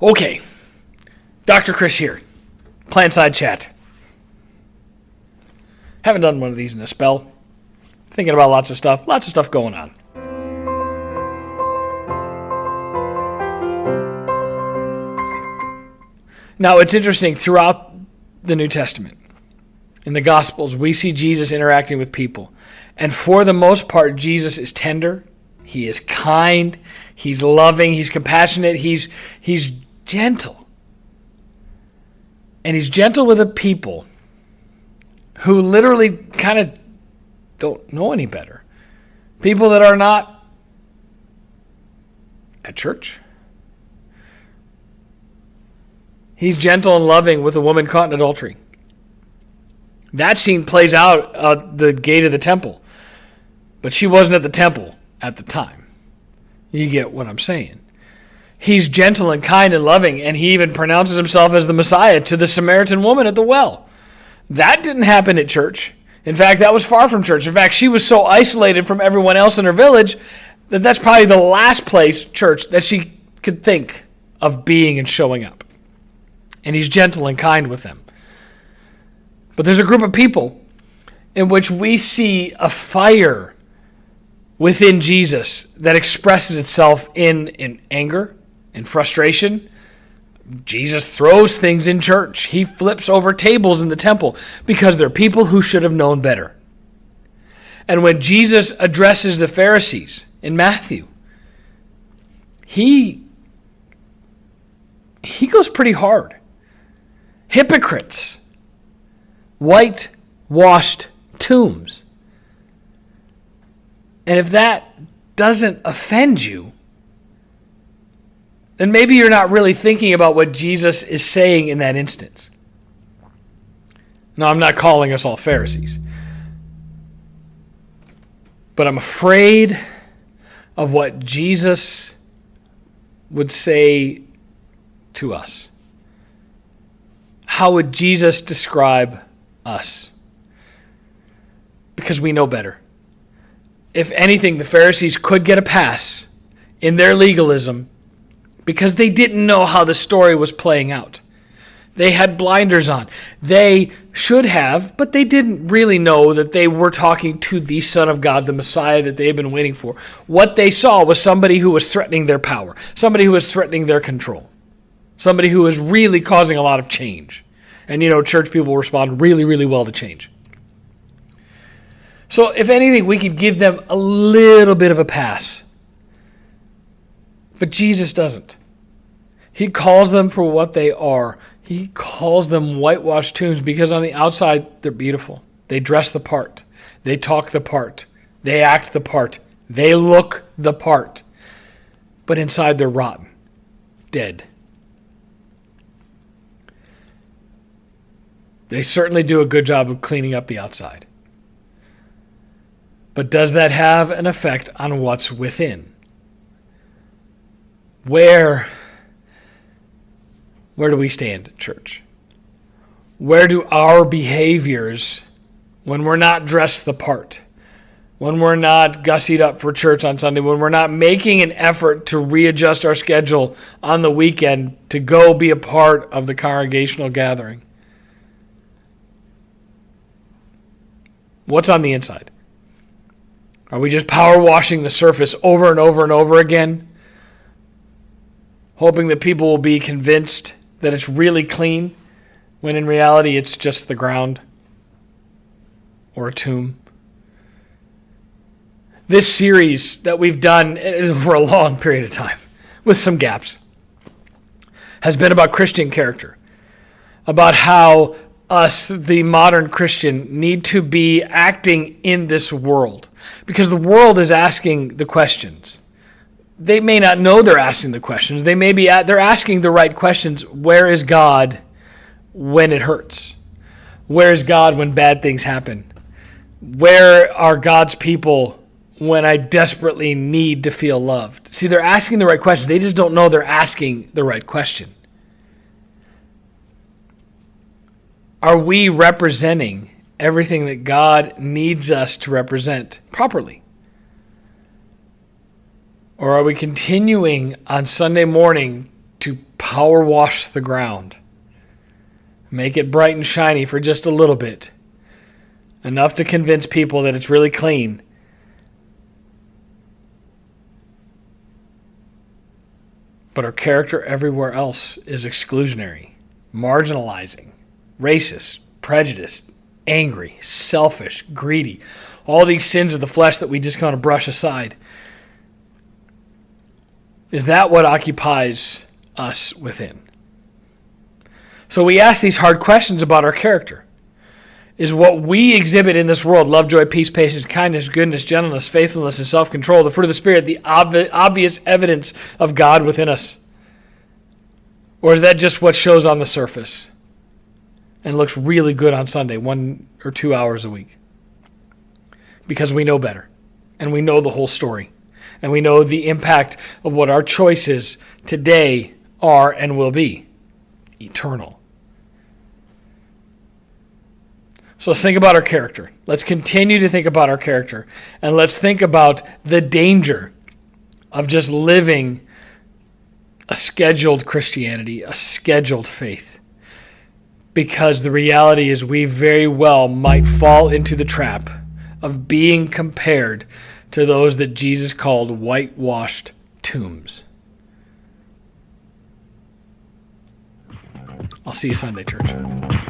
Okay, Dr. Chris here, Plantside Chat. Haven't done one of these in a spell. Thinking about lots of stuff going on. Now, it's interesting, throughout the New Testament, in the Gospels, we see Jesus interacting with people. And for the most part, Jesus is tender, he is kind, he's loving, he's compassionate, he's gentle. And he's gentle with the people who literally kind of don't know any better. People that are not at church. He's gentle and loving with a woman caught in adultery. That scene plays out at the gate of the temple. But she wasn't at the temple at the time. You get what I'm saying. He's gentle and kind and loving, and he even pronounces himself as the Messiah to the Samaritan woman at the well. That didn't happen at church. In fact, that was far from church. In fact, she was so isolated from everyone else in her village that that's probably the last place, church, that she could think of being and showing up. And he's gentle and kind with them. But there's a group of people in which we see a fire within Jesus that expresses itself in anger and frustration. Jesus throws things in church. He flips over tables in the temple because they're people who should have known better. And when Jesus addresses the Pharisees in Matthew, he goes pretty hard. Hypocrites, whitewashed tombs. And if that doesn't offend you, then maybe you're not really thinking about what Jesus is saying in that instance. Now, I'm not calling us all Pharisees. But I'm afraid of what Jesus would say to us. How would Jesus describe us? Because we know better. If anything, the Pharisees could get a pass in their legalism because they didn't know how the story was playing out. They had blinders on. They should have, but they didn't really know that they were talking to the Son of God, the Messiah that they had been waiting for. What they saw was somebody who was threatening their power, somebody who was threatening their control, somebody who was really causing a lot of change. And church people respond really, really well to change. So if anything, we could give them a little bit of a pass. But Jesus doesn't. He calls them for what they are. He calls them whitewashed tombs because on the outside, they're beautiful. They dress the part. They talk the part. They act the part. They look the part. But inside, they're rotten, dead. They certainly do a good job of cleaning up the outside. But does that have an effect on what's within? Where do we stand at church? Where do our behaviors, when we're not dressed the part, when we're not gussied up for church on Sunday, when we're not making an effort to readjust our schedule on the weekend to go be a part of the congregational gathering, what's on the inside? Are we just power washing the surface over and over and over again, hoping that people will be convinced that it's really clean, when in reality it's just the ground or a tomb? This series that we've done for a long period of time, with some gaps, has been about Christian character, about how us, the modern Christian, need to be acting in this world. Because the world is asking the questions. They may not know they're asking the questions. They're asking the right questions. Where is God when it hurts? Where is God when bad things happen? Where are God's people when I desperately need to feel loved? See, they're asking the right questions. They just don't know they're asking the right question. Are we representing everything that God needs us to represent properly? Or are we continuing on Sunday morning to power wash the ground. Make it bright and shiny for just a little bit. Enough to convince people that it's really clean. But our character everywhere else is exclusionary, marginalizing, racist, prejudiced, angry, selfish, greedy. All these sins of the flesh that we just kind of brush aside. Is that what occupies us within? So we ask these hard questions about our character. Is what we exhibit in this world, love, joy, peace, patience, kindness, goodness, gentleness, faithfulness, and self-control, the fruit of the Spirit, the obvious evidence of God within us? Or is that just what shows on the surface and looks really good on Sunday, 1 or 2 hours a week? Because we know better, and we know the whole story, and we know the impact of what our choices today are and will be eternal. So let's think about our character. Let's continue to think about our character. And let's think about the danger of just living a scheduled Christianity, a scheduled faith. Because the reality is we very well might fall into the trap of being compared to those that Jesus called whitewashed tombs. I'll see you Sunday, church.